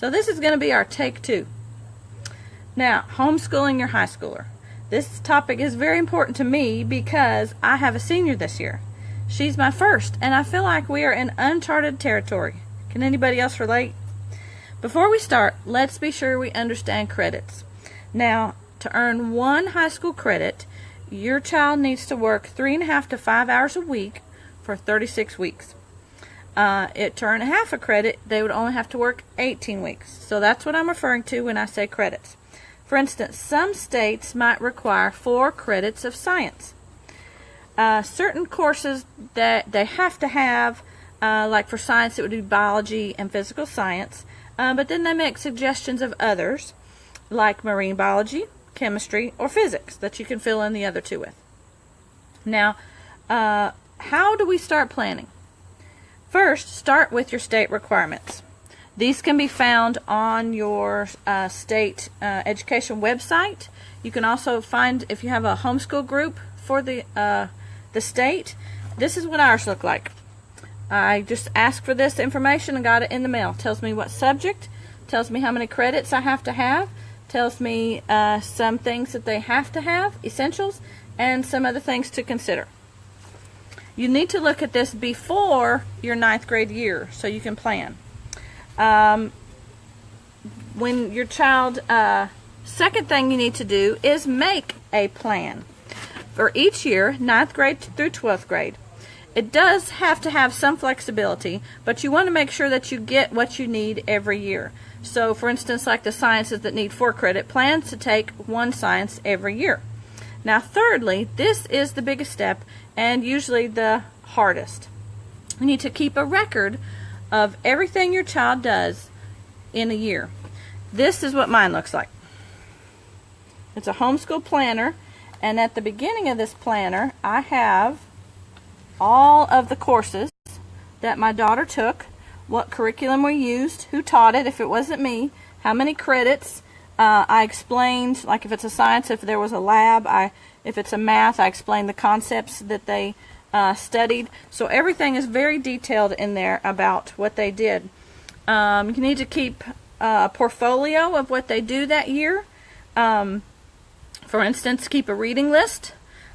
So this is going to be our take 2. Now, homeschooling your high schooler. This topic is very important to me because I have a senior this year. She's my first, and I feel like we are in uncharted territory. Can anybody else relate? Before we start, let's be sure we understand credits. Now, to earn 1 high school credit, your child needs to work 3.5 to 5 hours a week for 36 weeks. To earn half a credit, they would only have to work 18 weeks. So that's what I'm referring to when I say credits. For instance, some states might require 4 credits of science. Certain courses that they have to have, like for science it would be biology and physical science, but then they make suggestions of others, like marine biology, chemistry, or physics, that you can fill in the other 2 with. Now, how do we start planning? First, start with your state requirements. These can be found on your state education website. You can also find, if you have a homeschool group for the state, this is what ours look like. I just asked for this information and got it in the mail. Tells me what subject, tells me how many credits I have to have, tells me some things that they have to have, essentials, and some other things to consider. You need to look at this before your 9th grade year so you can plan. When your child, second thing you need to do is make a plan. For each year, 9th grade through 12th grade. It does have to have some flexibility, but you want to make sure that you get what you need every year. So, for instance, like the sciences that need 4 credit, plan to take 1 science every year. Now, thirdly, this is the biggest step and usually the hardest. You need to keep a record of everything your child does in a year. This is what mine looks like. It's a homeschool planner, and at the beginning of this planner, I have all of the courses that my daughter took, what curriculum we used, who taught it if it wasn't me, how many credits. I explained, like if it's a science, if there was a lab, if it's a math, I explained the concepts that they studied. So everything is very detailed in there about what they did. You need to keep a portfolio of what they do that year. For instance, keep a reading list.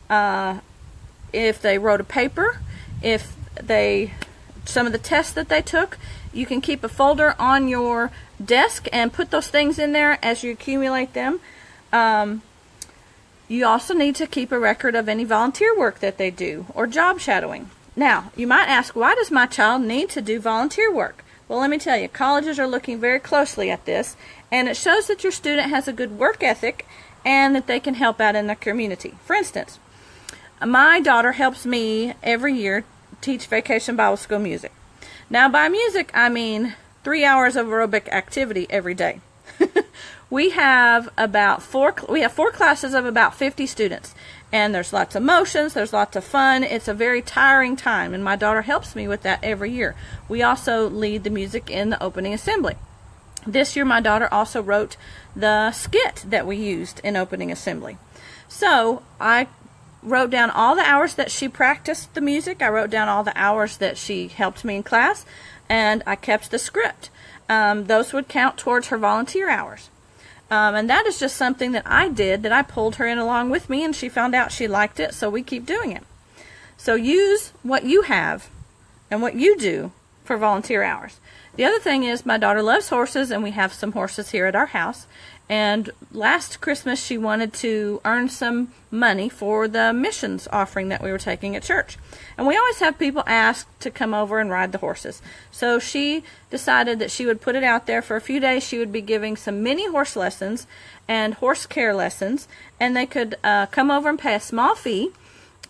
If they wrote a paper, some of the tests that they took, you can keep a folder on your desk and put those things in there as you accumulate them. You also need to keep a record of any volunteer work that they do or job shadowing. Now, you might ask, why does my child need to do volunteer work? Well, let me tell you, colleges are looking very closely at this, and it shows that your student has a good work ethic and that they can help out in the community. For instance, my daughter helps me every year teach Vacation Bible School music. Now, by music, I mean 3 hours of aerobic activity every day. We have 4 classes of about 50 students, and there's lots of motions, there's lots of fun. It's a very tiring time, and my daughter helps me with that every year. We also lead the music in the opening assembly. This year, my daughter also wrote the skit that we used in opening assembly. So I wrote down all the hours that she practiced the music. I wrote down all the hours that she helped me in class, and I kept the script. Those would count towards her volunteer hours. And that is just something that I did, that I pulled her in along with me, and she found out she liked it, so we keep doing it. So use what you have and what you do for volunteer hours. The other thing is, my daughter loves horses, and we have some horses here at our house. And last Christmas, she wanted to earn some money for the missions offering that we were taking at church. And we always have people ask to come over and ride the horses. So she decided that she would put it out there for a few days. She would be giving some mini horse lessons and horse care lessons. And they could come over and pay a small fee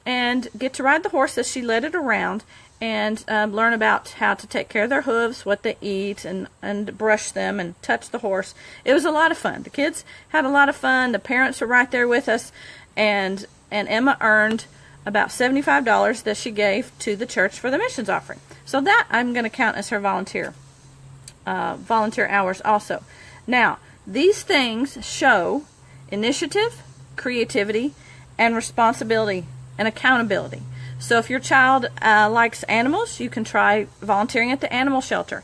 and get to ride the horse as she led it around, and learn about how to take care of their hooves, what they eat, and brush them and touch the horse. It was a lot of fun. The kids had a lot of fun. The parents were right there with us, and Emma earned about $75 that she gave to the church for the missions offering. So that I'm going to count as her volunteer hours also. Now, these things show initiative, creativity, and responsibility and accountability. So if your child likes animals, you can try volunteering at the animal shelter.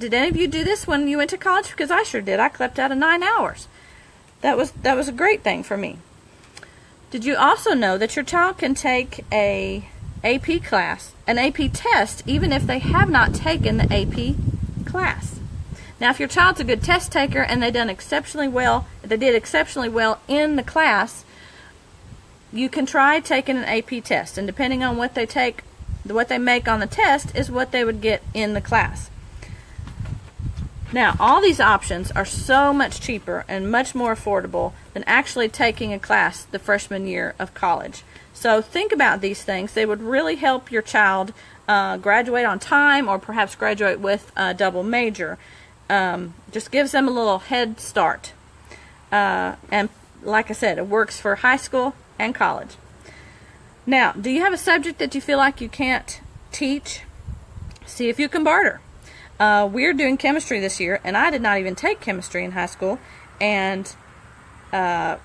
Did any of you do this when you went to college? Because I sure did. I clept out of 9 hours. That was a great thing for me. Did you also know that your child can take a AP class, an AP test, even if they have not taken the AP class? Now, if your child's a good test taker and they did exceptionally well in the class, you can try taking an AP test, and depending on what they make on the test is what they would get in the class. Now, all these options are so much cheaper and much more affordable than actually taking a class the freshman year of college. So think about these things. They would really help your child graduate on time, or perhaps graduate with a double major. Just gives them a little head start. And like I said, it works for high school and college. Now, do you have a subject that you feel like you can't teach? See if you can barter. We're doing chemistry this year, and I did not even take chemistry in high school, and I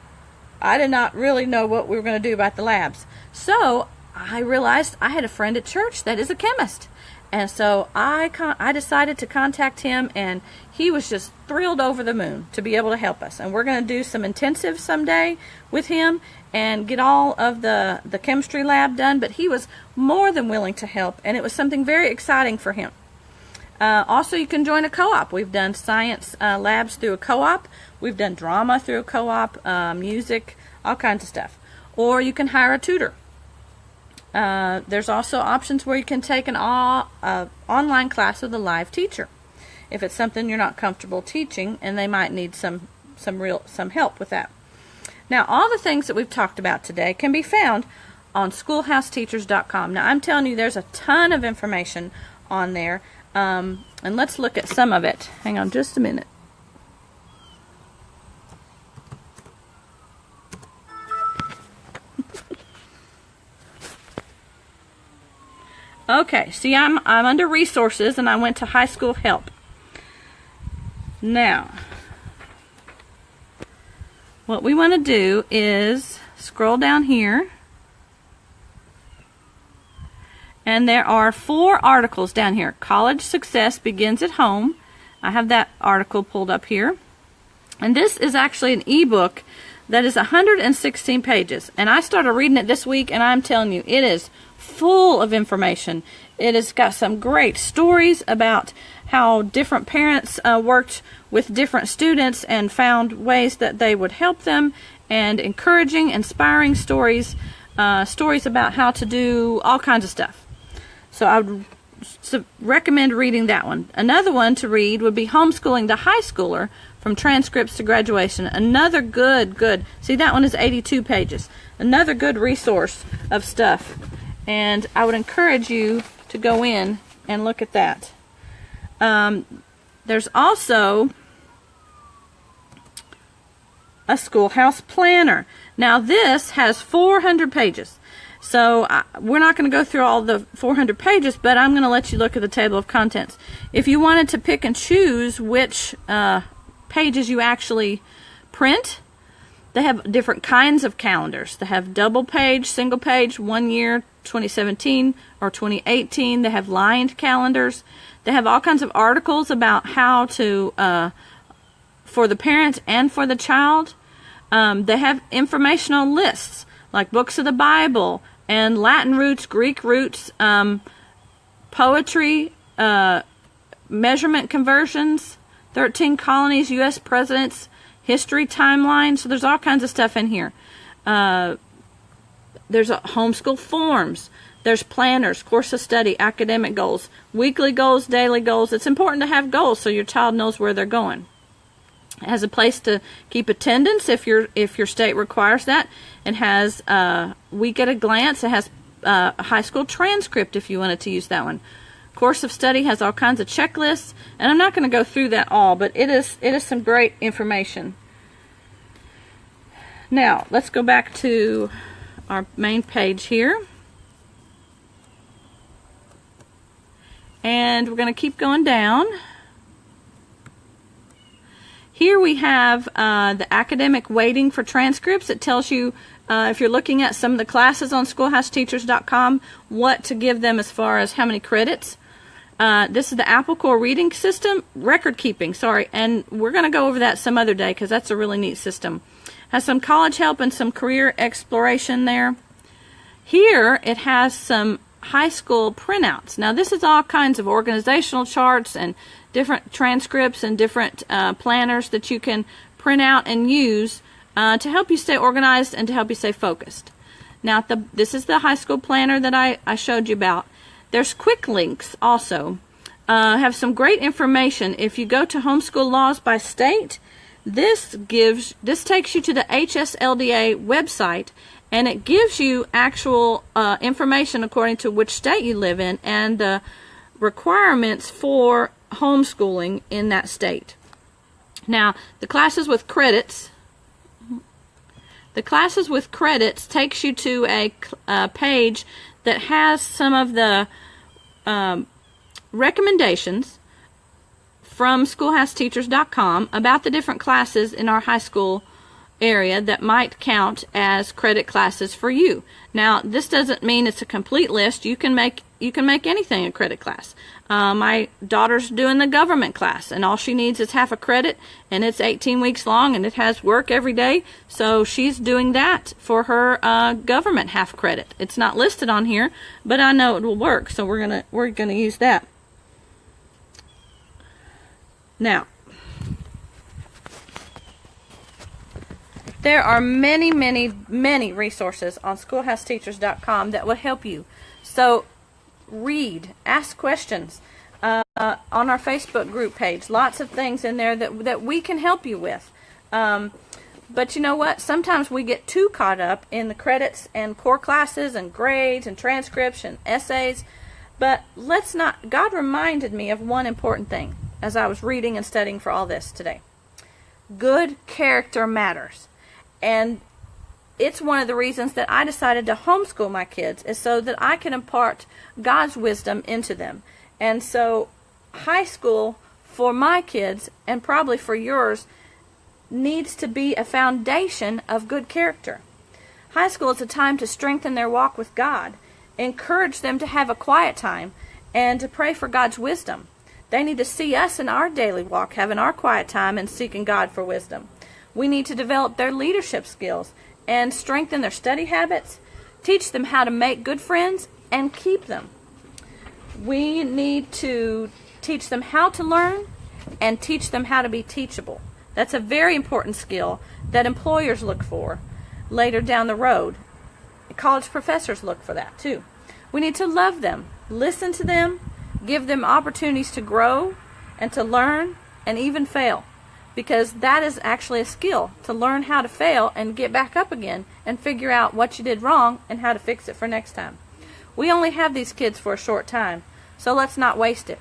did not really know what we were going to do about the labs. So I realized I had a friend at church that is a chemist, and so I decided to contact him, and he was just thrilled over the moon to be able to help us. And we're going to do some intensive someday with him and get all of the chemistry lab done, but he was more than willing to help, and it was something very exciting for him. Also, you can join a co-op. We've done science labs through a co-op. We've done drama through a co-op, music, all kinds of stuff. Or you can hire a tutor. There's also options where you can take an online class with a live teacher if it's something you're not comfortable teaching, and they might need some help with that. Now, all the things that we've talked about today can be found on schoolhouseteachers.com. Now, I'm telling you, there's a ton of information on there. And let's look at some of it. Hang on just a minute. Okay, see, I'm under resources, and I went to high school help. Now, what we want to do is scroll down here. And there are 4 articles down here. College Success Begins at Home. I have that article pulled up here. And this is actually an ebook that is 116 pages. And I started reading it this week, and I'm telling you, it is full of information. It has got some great stories about how different parents worked with different students and found ways that they would help them, and encouraging, inspiring stories, stories about how to do all kinds of stuff. So I would recommend reading that one. Another one to read would be Homeschooling the High Schooler, From Transcripts to Graduation. Another good, see, that one is 82 pages. Another good resource of stuff. And I would encourage you to go in and look at that. There's also a Schoolhouse Planner. Now, this has 400 pages. So we're not going to go through all the 400 pages, but I'm going to let you look at the table of contents. If you wanted to pick and choose which pages you actually print, they have different kinds of calendars. They have double page, single page, 1 year, 2017 or 2018. They have lined calendars. They have all kinds of articles about how to, for the parent and for the child. They have informational lists, like books of the Bible, and Latin roots, Greek roots, poetry, measurement conversions, 13 colonies, U.S. presidents, history timeline. So there's all kinds of stuff in here. There's homeschool forms. There's planners, course of study, academic goals, weekly goals, daily goals. It's important to have goals so your child knows where they're going. It has a place to keep attendance if your state requires that. It has week at a glance. It has a high school transcript if you wanted to use that one. Course of study has all kinds of checklists, and I'm not going to go through that all, but it is some great information. Now, let's go back to our main page here. And we're going to keep going down. Here we have the academic weighting for transcripts. It tells you, if you're looking at some of the classes on schoolhouseteachers.com, what to give them as far as how many credits. This is the Apple Core reading system, record keeping, sorry, and we're going to go over that some other day because that's a really neat system. Has some college help and some career exploration there. Here it has some high school printouts. Now this is all kinds of organizational charts and different transcripts and different planners that you can print out and use to help you stay organized and to help you stay focused. Now this is the high school planner that I showed you about. There's quick links also. Have some great information. If you go to Homeschool Laws by State, this takes you to the HSLDA website, and it gives you actual information according to which state you live in and the requirements for homeschooling in that state. Now, the classes with credits takes you to a page that has some of the recommendations from schoolhouseteachers.com about the different classes in our high school area that might count as credit classes for you. Now, this doesn't mean it's a complete list. You can make anything a credit class. My daughter's doing the government class, and all she needs is half a credit, and it's 18 weeks long, and it has work every day. So she's doing that for her government half credit. It's not listed on here, but I know it will work, so we're gonna use that. Now, there are many, many, many resources on schoolhouseteachers.com that will help you. So read, ask questions on our Facebook group page. Lots of things in there that we can help you with. But you know what? Sometimes we get too caught up in the credits and core classes and grades and transcripts and essays. But let's not. God reminded me of one important thing as I was reading and studying for all this today. Good character matters. And it's one of the reasons that I decided to homeschool my kids, is so that I can impart God's wisdom into them. And so high school for my kids, and probably for yours, needs to be a foundation of good character. High school is a time to strengthen their walk with God, encourage them to have a quiet time, and to pray for God's wisdom. They need to see us in our daily walk, having our quiet time and seeking God for wisdom. We need to develop their leadership skills and strengthen their study habits, teach them how to make good friends and keep them. We need to teach them how to learn and teach them how to be teachable. That's a very important skill that employers look for later down the road. College professors look for that too. We need to love them, listen to them, give them opportunities to grow and to learn and even fail. Because that is actually a skill, to learn how to fail and get back up again and figure out what you did wrong and how to fix it for next time. We only have these kids for a short time, so let's not waste it.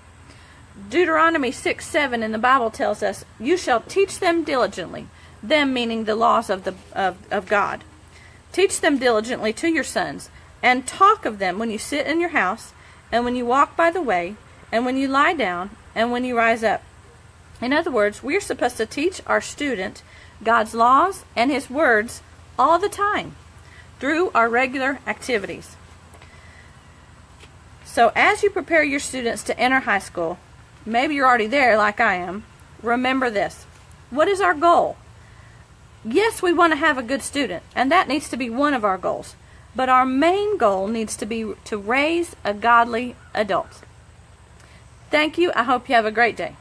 Deuteronomy 6:7 in the Bible tells us, "You shall teach them diligently," them meaning the laws of God. "Teach them diligently to your sons, and talk of them when you sit in your house, and when you walk by the way, and when you lie down, and when you rise up." In other words, we're supposed to teach our student God's laws and His words all the time through our regular activities. So as you prepare your students to enter high school, maybe you're already there like I am, remember this. What is our goal? Yes, we want to have a good student, and that needs to be one of our goals. But our main goal needs to be to raise a godly adult. Thank you. I hope you have a great day.